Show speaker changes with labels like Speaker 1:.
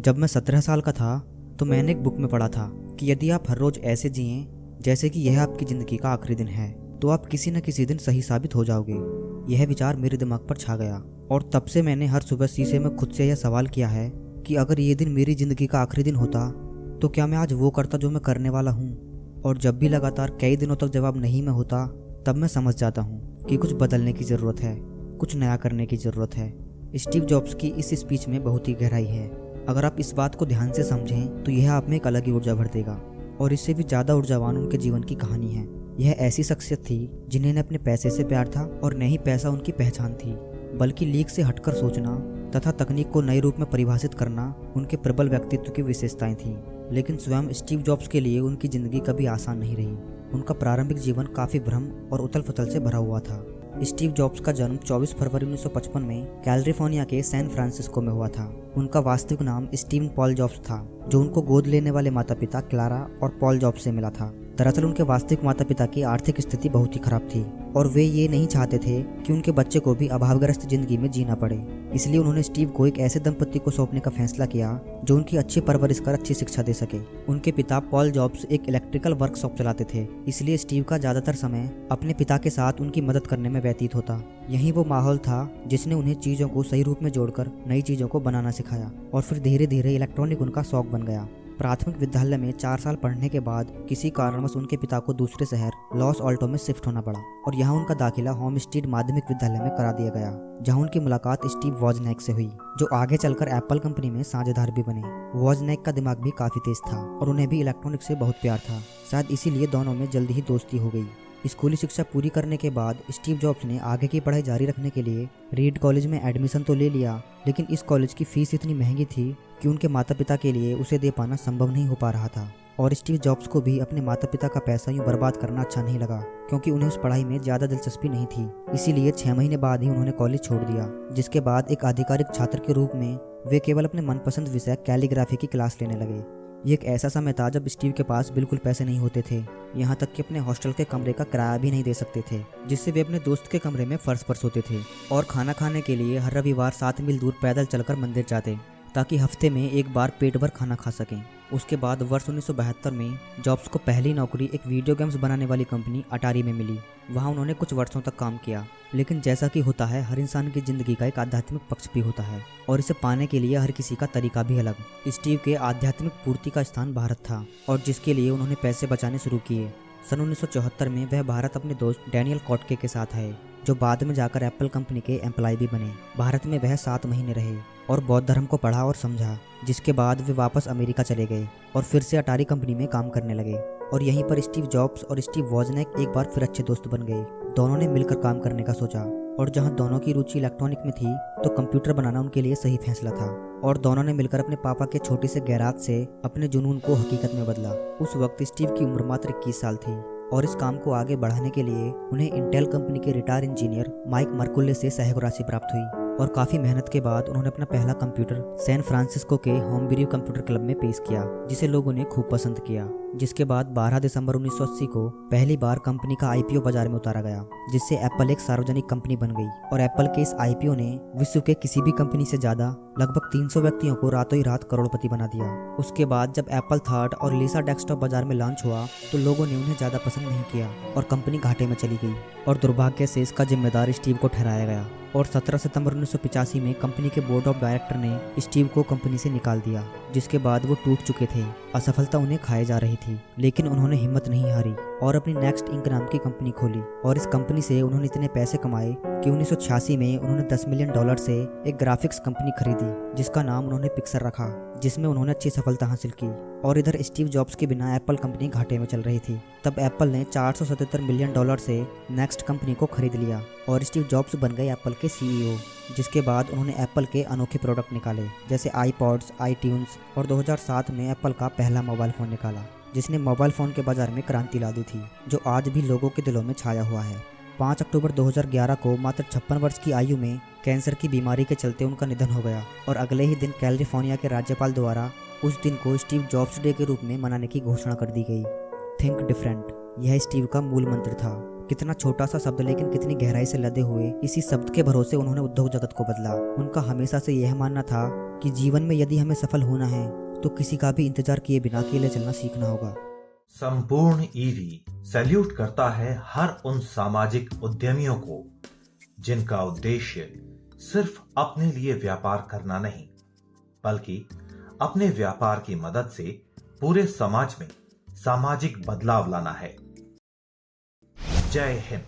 Speaker 1: जब मैं 17 साल का था तो मैंने एक बुक में पढ़ा था कि यदि आप हर रोज ऐसे जिएं जैसे कि यह आपकी ज़िंदगी का आखिरी दिन है तो आप किसी न किसी दिन सही साबित हो जाओगे। यह विचार मेरे दिमाग पर छा गया और तब से मैंने हर सुबह शीशे में खुद से यह सवाल किया है कि अगर ये दिन मेरी ज़िंदगी का आखिरी दिन होता तो क्या मैं आज वो करता जो मैं करने वाला हूँ। और जब भी लगातार कई दिनों तक जवाब नहीं में होता तब मैं समझ जाता हूँ कि कुछ बदलने की ज़रूरत है, कुछ नया करने की ज़रूरत है। स्टीव जॉब्स की इस स्पीच में बहुत ही गहराई है। अगर आप इस बात को ध्यान से समझें तो यह आप में एक अलग ही ऊर्जा भर देगा। और इससे भी ज़्यादा ऊर्जावान उनके जीवन की कहानी है। यह ऐसी शख्सियत थी जिन्हें न अपने पैसे से प्यार था और न ही पैसा उनकी पहचान थी, बल्कि लीक से हटकर सोचना तथा तकनीक को नए रूप में परिभाषित करना उनके प्रबल व्यक्तित्व की विशेषताएं थीं। लेकिन स्वयं स्टीव जॉब्स के लिए उनकी ज़िंदगी कभी आसान नहीं रही। उनका प्रारंभिक जीवन काफ़ी भ्रम और उथल पुथल से भरा हुआ था। स्टीव जॉब्स का जन्म 24 फरवरी 1955 में कैलिफोर्निया के सैन फ्रांसिस्को में हुआ था। उनका वास्तविक नाम स्टीवन पॉल जॉब्स था, जो उनको गोद लेने वाले माता पिता क्लारा और पॉल जॉब्स से मिला था। दरअसल उनके वास्तविक माता पिता की आर्थिक स्थिति बहुत ही खराब थी और वे ये नहीं चाहते थे कि उनके बच्चे को भी अभावग्रस्त जिंदगी में जीना पड़े। इसलिए उन्होंने स्टीव को एक ऐसे दंपत्ति को सौंपने का फैसला किया जो उनकी अच्छी परवरिश कर अच्छी शिक्षा दे सके। उनके पिता पॉल जॉब्स एक इलेक्ट्रिकल वर्कशॉप चलाते थे, इसलिए स्टीव का ज्यादातर समय अपने पिता के साथ उनकी मदद करने में व्यतीत होता। यही वो माहौल था जिसने उन्हें चीजों को सही रूप में जोड़कर नई चीजों को बनाना सिखाया और फिर धीरे धीरे इलेक्ट्रॉनिक उनका शौक बन गया। प्राथमिक विद्यालय में 4 साल पढ़ने के बाद किसी कारणवश उनके पिता को दूसरे शहर लॉस ऑल्टो में शिफ्ट होना पड़ा और यहाँ उनका दाखिला होमस्टीड माध्यमिक विद्यालय में करा दिया गया, जहाँ उनकी मुलाकात स्टीव वॉजनैक से हुई, जो आगे चलकर एप्पल कंपनी में साझेदार भी बने। वॉजनैक का दिमाग भी काफी तेज था और उन्हें भी इलेक्ट्रॉनिक से बहुत प्यार था। शायद इसीलिए दोनों में जल्दी ही दोस्ती हो गई। स्कूली शिक्षा पूरी करने के बाद स्टीव जॉब्स ने आगे की पढ़ाई जारी रखने के लिए रीड कॉलेज में एडमिशन तो ले लिया, लेकिन इस कॉलेज की फीस इतनी महंगी थी कि उनके माता पिता के लिए उसे दे पाना संभव नहीं हो पा रहा था। और स्टीव जॉब्स को भी अपने माता पिता का पैसा यूं बर्बाद करना अच्छा नहीं लगा, क्योंकि उन्हें उस पढ़ाई में ज़्यादा दिलचस्पी नहीं थी। इसीलिए 6 महीने बाद ही उन्होंने कॉलेज छोड़ दिया, जिसके बाद एक आधिकारिक छात्र के रूप में वे केवल अपने मनपसंद विषय कैलीग्राफी की क्लास लेने लगे। ये एक ऐसा समय था जब स्टीव के पास बिल्कुल पैसे नहीं होते थे, यहाँ तक कि अपने हॉस्टल के कमरे का किराया भी नहीं दे सकते थे, जिससे वे अपने दोस्त के कमरे में फर्श पर सोते थे और खाना खाने के लिए हर रविवार 7 मील दूर पैदल चलकर मंदिर जाते ताकि हफ्ते में एक बार पेट भर खाना खा सकें। उसके बाद वर्ष 1972 में जॉब्स को पहली नौकरी एक वीडियो गेम्स बनाने वाली कंपनी अटारी में मिली। वहाँ उन्होंने कुछ वर्षों तक काम किया, लेकिन जैसा कि होता है हर इंसान की जिंदगी का एक आध्यात्मिक पक्ष भी होता है और इसे पाने के लिए हर किसी का तरीका भी अलग। स्टीव के आध्यात्मिक पूर्ति का स्थान भारत था और जिसके लिए उन्होंने पैसे बचाने शुरू किए। सन 1974 में वह भारत अपने दोस्त डैनियल कॉटके के साथ आए, जो बाद में जाकर एप्पल कंपनी के एम्प्लॉय भी बने। भारत में वह 7 महीने रहे और बौद्ध धर्म को पढ़ा और समझा, जिसके बाद वे वापस अमेरिका चले गए और फिर से अटारी कंपनी में काम करने लगे। और यहीं पर स्टीव जॉब्स और स्टीव वॉजनैक एक बार फिर अच्छे दोस्त बन गए। दोनों ने मिलकर काम करने का सोचा और जहां दोनों की रुचि इलेक्ट्रॉनिक में थी तो कंप्यूटर बनाना उनके लिए सही फैसला था। और दोनों ने मिलकर अपने पापा के छोटे से गैराज से अपने जुनून को हकीकत में बदला। उस वक्त स्टीव की उम्र मात्र 21 साल थी और इस काम को आगे बढ़ाने के लिए उन्हें इंटेल कंपनी के रिटायर इंजीनियर माइक मर्कुले से सहयोग राशि प्राप्त हुई। और काफ़ी मेहनत के बाद उन्होंने अपना पहला कंप्यूटर सैन फ्रांसिस्को के होमब्रू कंप्यूटर क्लब में पेश किया, जिसे लोगों ने खूब पसंद किया। जिसके बाद 12 दिसंबर 1980 को पहली बार कंपनी का आईपीओ बाजार में उतारा गया, जिससे एप्पल एक सार्वजनिक कंपनी बन गई। और एप्पल के इस आईपीओ ने विश्व के किसी भी कंपनी से ज़्यादा लगभग 300 व्यक्तियों को रातों ही रात करोड़पति बना दिया। उसके बाद जब एप्पल थर्ड और लिसा डेस्कटॉप बाजार में लॉन्च हुआ तो लोगों ने उन्हें ज़्यादा पसंद नहीं किया और कंपनी घाटे में चली गई और दुर्भाग्य से इसका जिम्मेदार स्टीव को ठहराया गया। और 17 सितंबर 1985 में कंपनी के बोर्ड ऑफ डायरेक्टर ने स्टीव को कंपनी से निकाल दिया, जिसके बाद वो टूट चुके थे। असफलता उन्हें खाए जा रही थी, लेकिन उन्होंने हिम्मत नहीं हारी और अपनी नेक्स्ट इंक नाम की कंपनी खोली। और इस कंपनी से उन्होंने इतने पैसे कमाए कि 1986 में उन्होंने $10 मिलियन से एक ग्राफिक्स कंपनी खरीदी, जिसका नाम उन्होंने पिक्सर रखा, जिसमें उन्होंने अच्छी सफलता हासिल की। और इधर स्टीव जॉब्स के बिना एप्पल कंपनी घाटे में चल रही थी। तब एप्पल ने $477 मिलियन से नेक्स्ट कंपनी को खरीद लिया और स्टीव जॉब्स बन गए एप्पल के सीईओ। जिसके बाद उन्होंने एप्पल के अनोखे प्रोडक्ट निकाले, जैसे आईपॉड्स, आईट्यून्स और 2007 में एप्पल का पहला मोबाइल फ़ोन निकाला, जिसने मोबाइल फ़ोन के बाजार में क्रांति ला दी थी, जो आज भी लोगों के दिलों में छाया हुआ है। 5 अक्टूबर 2011 को मात्र 56 वर्ष की आयु में कैंसर की बीमारी के चलते उनका निधन हो गया और अगले ही दिन कैलिफोर्निया के राज्यपाल द्वारा उस दिन को स्टीव जॉब्स डे के रूप में मनाने की घोषणा कर दी गई। थिंक डिफरेंट, यह स्टीव का मूल मंत्र था। कितना छोटा सा शब्द लेकिन कितनी गहराई से लदे हुए इसी शब्द के भरोसे उन्होंने उद्योग जगत को बदला। उनका हमेशा से यह मानना था कि जीवन में यदि हमें सफल होना है तो किसी का भी इंतजार किए बिना अकेले चलना सीखना होगा।
Speaker 2: संपूर्ण ईवी सैल्यूट करता है हर उन सामाजिक उद्यमियों को जिनका उद्देश्य सिर्फ अपने लिए व्यापार करना नहीं, बल्कि अपने व्यापार की मदद से पूरे समाज में सामाजिक बदलाव लाना है। जय हिंद।